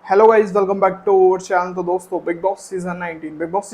Hello guys, welcome back to our channel. तो दोस्तों, big boss season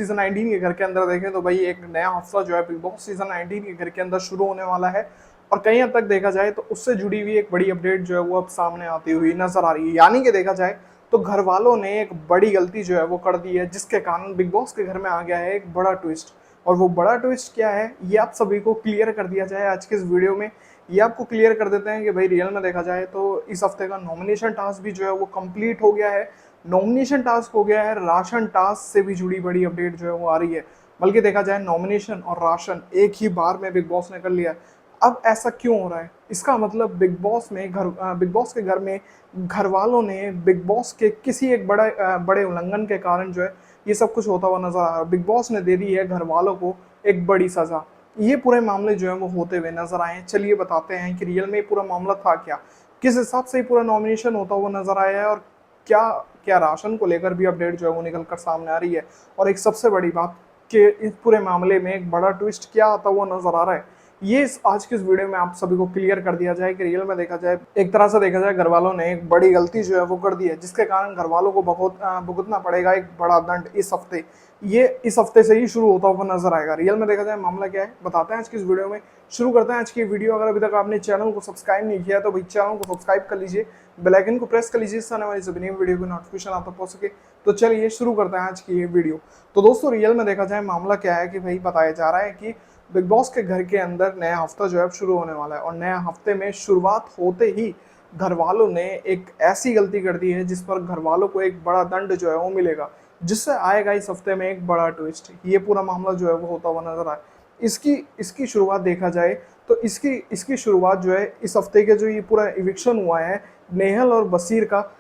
19 के घर के अंदर देखें तो भाई एक नया हफ्ता जो है बिग बॉस सीजन 19 के घर के अंदर शुरू होने वाला है। और कहीं हद तक देखा जाए तो उससे जुड़ी हुई एक बड़ी अपडेट जो है वो अब सामने आती हुई नजर आ रही है। यानी कि देखा जाए तो घर वालों ने एक बड़ी गलती जो है वो कर दी है, जिसके कारण बिग बॉस के घर में आ गया है एक बड़ा ट्विस्ट। और वो बड़ा ट्विस्ट क्या है, ये आप सभी को क्लियर कर दिया जाए आज के इस वीडियो में। ये आपको क्लियर कर देते हैं कि भाई रियल में देखा जाए तो इस हफ्ते का नॉमिनेशन टास्क भी जो है वो कंप्लीट हो गया है। नॉमिनेशन टास्क हो गया है, राशन टास्क से भी जुड़ी बड़ी अपडेट जो है वो आ रही है। बल्कि देखा जाए नॉमिनेशन और राशन एक ही बार में बिग बॉस ने कर लिया है। अब ऐसा क्यों हो रहा है? इसका मतलब बिग बॉस के घर में घर वालों ने बिग बॉस के किसी एक बड़े उल्लंघन के कारण जो है ये सब कुछ होता हुआ नजर आ रहा है। बिग बॉस ने दे दी है घर वालों को एक बड़ी सजा। ये पूरे मामले जो है वो होते हुए नजर आए हैं। चलिए बताते हैं कि रियल में ये पूरा मामला था क्या, किस हिसाब से ये पूरा नॉमिनेशन होता हुआ नजर आया है, और क्या क्या राशन को लेकर भी अपडेट जो है वो निकल कर सामने आ रही है। और एक सबसे बड़ी बात कि इस पूरे मामले में एक बड़ा ट्विस्ट क्या आता हुआ नजर आ रहा है, ये आज की इस वीडियो में आप सभी को क्लियर कर दिया जाए कि रियल में देखा जाए एक तरह से देखा जाए घर वालों ने एक बड़ी गलती जो है वो कर दी है, जिसके कारण घर वालों को भुगतना पड़ेगा एक बड़ा दंड इस हफ्ते। ये इस हफ्ते से ही शुरू होता हुआ नजर आएगा। रियल में देखा जाए मामला क्या है बताते हैं आज की इस वीडियो में। शुरू करते हैं आज की वीडियो। अगर अभी तक आपने चैनल को सब्सक्राइब नहीं किया तो भाई चैनल को सब्सक्राइब कर लीजिए, बेल आइकन को प्रेस कर लीजिए, इससे आने वाली सभी नई वीडियो की नोटिफिकेशन आप तक पहुंच सके। तो चलिए शुरू करते हैं आज की ये वीडियो। तो दोस्तों, रियल में देखा जाए मामला क्या है कि भाई बताया जा रहा है कि बिग बॉस के घर के अंदर नया हफ्ता जो है शुरू होने वाला है, और नया हफ्ते में शुरुआत होते ही घर वालों ने एक ऐसी गलती कर दी है जिस पर घर वालों को एक बड़ा दंड जो है वो मिलेगा, जिससे आएगा इस हफ्ते में एक बड़ा ट्विस्ट। ये पूरा मामला जो है वो होता हुआ नजर आए। इसकी इसकी शुरुआत देखा जाए तो इसकी इसकी शुरुआत जो है इस हफ्ते के जो ये पूरा इविक्शन हुआ है नेहल और बसीर का,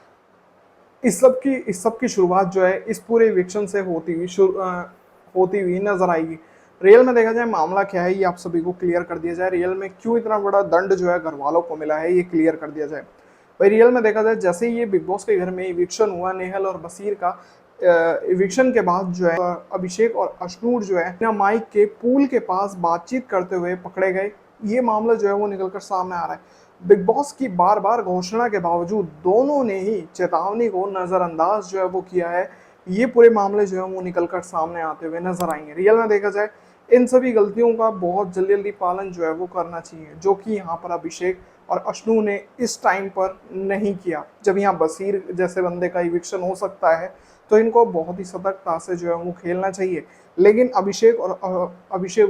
इस सब की शुरुआत जो है इस पूरे इविक्शन से होती हुई नजर आएगी। रियल में देखा जाए मामला क्या है, ये आप सभी को क्लियर कर दिया जाए। रियल में क्यों इतना बड़ा दंड जो है घर वालों को मिला है, ये क्लियर कर दिया जाए। भाई रियल में देखा जाए जैसे ही ये बिग बॉस के घर में इविक्शन हुआ नेहल और बसीर का, इविक्शन के बाद जो है अभिषेक और अशनूर जो है ना माइक के पूल के पास बातचीत करते हुए पकड़े गए। ये मामला जो है वो निकलकर सामने आ रहा है। बिग बॉस की बार बार घोषणा के बावजूद दोनों ने ही चेतावनी को नजरअंदाज जो है वो किया है। ये पूरे मामले जो है वो निकलकर सामने आते हुए नजर आएंगे। रियल में देखा जाए इन सभी गलतियों का बहुत जल्दी जल्दी पालन जो है वो करना चाहिए, जो कि यहाँ पर अभिषेक और अशनू ने इस टाइम पर नहीं किया। जब यहाँ बसीर जैसे बंदे का इविक्शन हो सकता है तो इनको बहुत ही सतर्कता से जो है वो खेलना चाहिए। लेकिन अभिषेक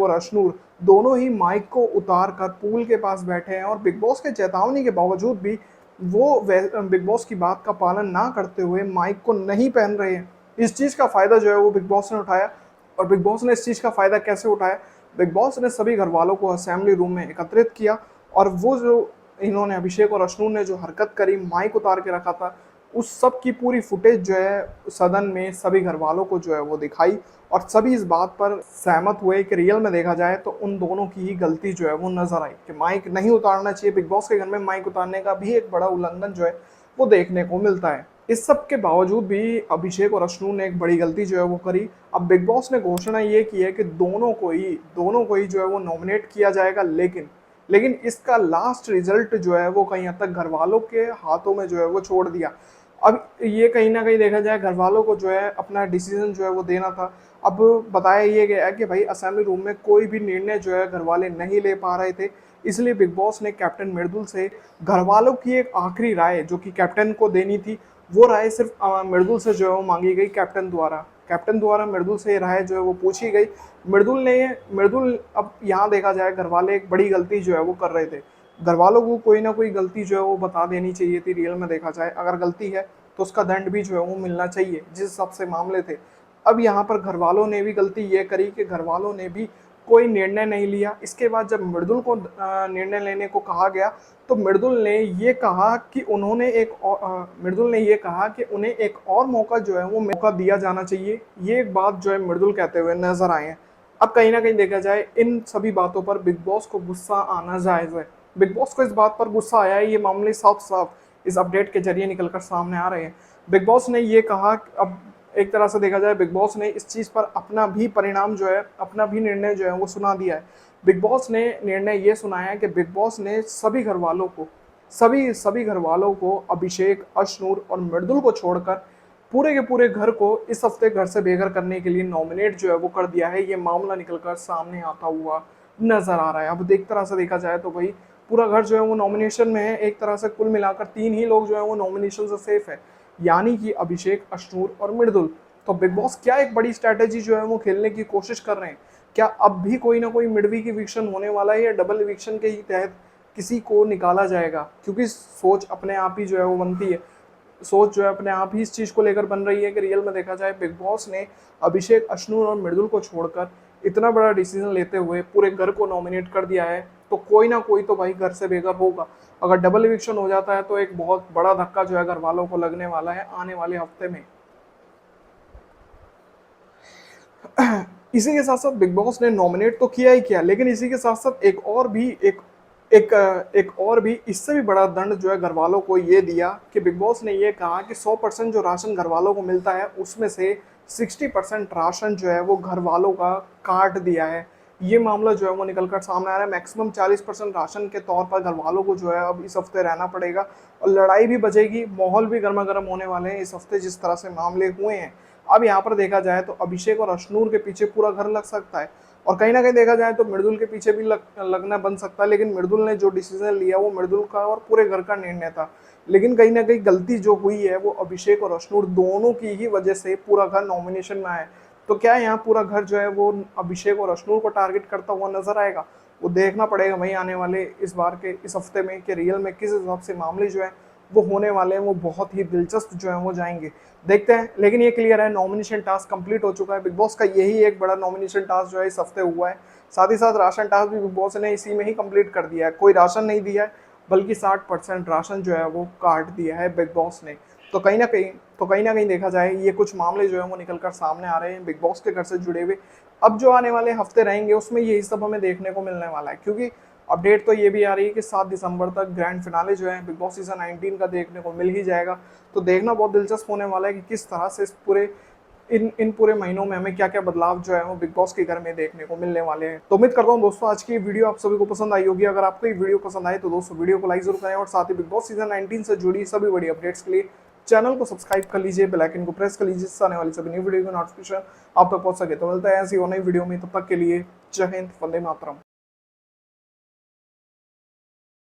और अशनूर दोनों ही माइक को उतार कर पूल के पास बैठे हैं, और बिग बॉस के चेतावनी के बावजूद भी वो बिग बॉस की बात का पालन ना करते हुए माइक को नहीं पहन रहे हैं। इस चीज़ का फायदा जो है वो बिग बॉस ने उठाया। और बिग बॉस ने इस चीज़ का फायदा कैसे उठाया? बिग बॉस ने सभी घर वालों को असेंबली रूम में एकत्रित किया, और वो जो इन्होंने अभिषेक और अशनू ने जो हरकत करी, माइक उतार के रखा था, उस सब की पूरी फुटेज जो है सदन में सभी घर वालों को जो है वो दिखाई। और सभी इस बात पर सहमत हुए कि रियल में देखा जाए तो उन दोनों की ही गलती जो है वो नजर आई कि माइक नहीं उतारना चाहिए। बिग बॉस के घर में माइक उतारने का भी एक बड़ा उल्लंघन जो है वो देखने को मिलता है। इस सब के बावजूद भी अभिषेक और अशनू ने एक बड़ी गलती जो है वो करी। अब बिग बॉस ने घोषणा ये की है कि दोनों को ही जो है वो नॉमिनेट किया जाएगा, लेकिन इसका लास्ट रिजल्ट जो है वो कहीं हद तक घर वालों के हाथों में जो है वो छोड़ दिया। अब ये कहीं ना कहीं देखा जाए घर वालों को जो है अपना डिसीजन जो है वो देना था। अब बताया ये गया है कि भाई असेंबली रूम में कोई भी निर्णय जो है घर वाले नहीं ले पा रहे थे, इसलिए बिग बॉस ने कैप्टन मृदुल से घर वालों की एक आखिरी राय जो कि कैप्टन को देनी थी, वो राय सिर्फ मृदुल से जो है वो मांगी गई। कैप्टन द्वारा मृदुल से ये राय जो है वो पूछी गई। मृदुल अब यहाँ देखा जाए घर वाले एक बड़ी गलती जो है वो कर रहे थे। घर वालों को कोई ना कोई गलती जो है वो बता देनी चाहिए थी। रियल में देखा जाए अगर गलती है तो उसका दंड भी जो है वो मिलना चाहिए जिस हिसाब से मामले थे। अब यहाँ पर घर वालों ने भी गलती ये करी कि घर वालों ने भी कोई निर्णय नहीं लिया। इसके बाद जब मृदुल को निर्णय लेने को कहा गया तो मृदुल ने ये कहा कि उन्हें एक और मौका जो है वो मौका दिया जाना चाहिए। ये एक बात जो है मृदुल कहते हुए नजर आए हैं। अब कहीं ना कहीं देखा जाए इन सभी बातों पर बिग बॉस को गुस्सा आना जायज है। बिग बॉस को इस बात पर गुस्सा आया है, ये मामले साफ साफ इस अपडेट के जरिए निकलकर सामने आ रहे हैं। बिग बॉस ने ये कहा, अब एक तरह से देखा जाए बिग बॉस ने इस चीज़ पर अपना भी परिणाम जो है, अपना भी निर्णय जो है वो सुना दिया है। बिग बॉस ने निर्णय ये सुनाया है कि बिग बॉस ने सभी सभी घर वालों को अभिषेक, अशनूर और मृदुल को छोड़कर पूरे के पूरे घर को इस हफ्ते घर से बेघर करने के लिए नॉमिनेट जो है वो कर दिया है। ये मामला निकलकर सामने आता हुआ नजर आ रहा है। अब एक तरह से देखा जाए तो भाई पूरा घर जो है वो नॉमिनेशन में है। एक तरह से कुल मिलाकर 3 ही लोग जो है वो नॉमिनेशन से सेफ है, यानी कि अभिषेक, अशनूर और मृदुल। तो बिग बॉस क्या एक बड़ी स्ट्रैटेजी जो है वो खेलने की कोशिश कर रहे हैं? क्या अब भी कोई ना कोई मिड वीक इविक्शन होने वाला है या डबल इविक्शन के ही तहत किसी को निकाला जाएगा? क्योंकि सोच अपने आप ही जो है वो बनती है, सोच जो है अपने आप ही इस चीज को लेकर बन रही है कि रियल में देखा जाए बिग बॉस ने अभिषेक, अशनूर और मृदुल को छोड़कर इतना बड़ा डिसीजन लेते हुए पूरे घर को नॉमिनेट कर दिया है, तो कोई ना कोई तो भाई घर से बेघर होगा। अगर डबल इविक्शन हो जाता है तो एक बहुत बड़ा धक्का जो है घर वालों को लगने वाला है आने वाले हफ्ते में। इसी के साथ साथ बिग बॉस ने नॉमिनेट तो किया ही किया, लेकिन इसी के साथ साथ एक और भी इससे भी बड़ा दंड जो है घर वालों को ये दिया कि बिग बॉस ने ये कहा कि 100% जो राशन घर वालों को मिलता है उसमें से 60% राशन जो है वो घर वालों का काट दिया है। ये मामला जो है वो निकलकर सामने आ रहा है। मैक्सिमम 40% राशन के तौर पर घर वालों को जो है अब इस हफ्ते रहना पड़ेगा और लड़ाई भी बचेगी, माहौल भी गर्मा गर्म होने वाले हैं इस हफ्ते जिस तरह से मामले हुए हैं। अब यहाँ पर देखा जाए तो अभिषेक और अशनूर के पीछे पूरा घर लग सकता है और कहीं ना कहीं देखा जाए तो मृदुल के पीछे भी लगना बन सकता है, लेकिन मृदुल ने जो डिसीजन लिया वो मृदुल का और पूरे घर का निर्णय था। लेकिन कहीं ना कहीं गलती जो हुई है वो अभिषेक और अशनूर दोनों की ही वजह से पूरा घर नॉमिनेशन में आया। तो क्या यहाँ पूरा घर जो है वो अभिषेक और अशनूर को टारगेट करता हुआ नजर आएगा? वो देखना पड़ेगा वहीं आने वाले इस बार के इस हफ्ते में कि रियल में किस हिसाब से मामले जो है वो होने वाले हैं। वो बहुत ही दिलचस्प जो है वो जाएंगे, देखते हैं। लेकिन ये क्लियर है नॉमिनेशन टास्क कंप्लीट हो चुका है। बिग बॉस का यही एक बड़ा नॉमिनेशन टास्क जो है इस हफ्ते हुआ है। साथ ही साथ राशन टास्क भी बिग बॉस ने इसी में ही कंप्लीट कर दिया है। कोई राशन नहीं दिया है, बल्कि 60% राशन जो है वो काट दिया है बिग बॉस ने। तो कहीं ना कहीं देखा जाए ये कुछ मामले जो है वो निकल कर सामने आ रहे हैं बिग बॉस के घर से जुड़े हुए। अब जो आने वाले हफ्ते रहेंगे उसमें यही सब हमें देखने को मिलने वाला है, क्योंकि अपडेट तो ये भी आ रही है कि 7 दिसंबर तक ग्रैंड फिनाले जो है बिग बॉस सीजन 19 का देखने को मिल ही जाएगा। तो देखना बहुत दिलचस्प होने वाला है कि किस तरह से इस पूरे इन पूरे महीनों में हमें क्या क्या बदलाव जो है वो बिग बॉस के घर में देखने को मिलने वाले हैं। तो उम्मीद करता हूँ दोस्तों आज की वीडियो आप सभी को पसंद आई होगी। अगर आपको ये वीडियो पसंद आए तो दोस्तों वीडियो को लाइक जरूर करें और साथ ही बिग बॉस सीजन 19 से जुड़ी सभी बड़ी अपडेट्स के लिए चैनल को सब्सक्राइब कर लीजिए, बेल आइकन को प्रेस कर लीजिए, जिससे आने वाली सभी नई वीडियो की नोटिफिकेशन आप तक पहुंच सके। तो मिलता है ऐसी और नई वीडियो में, तब तक के लिए जय हिंद, वंदे मातरम।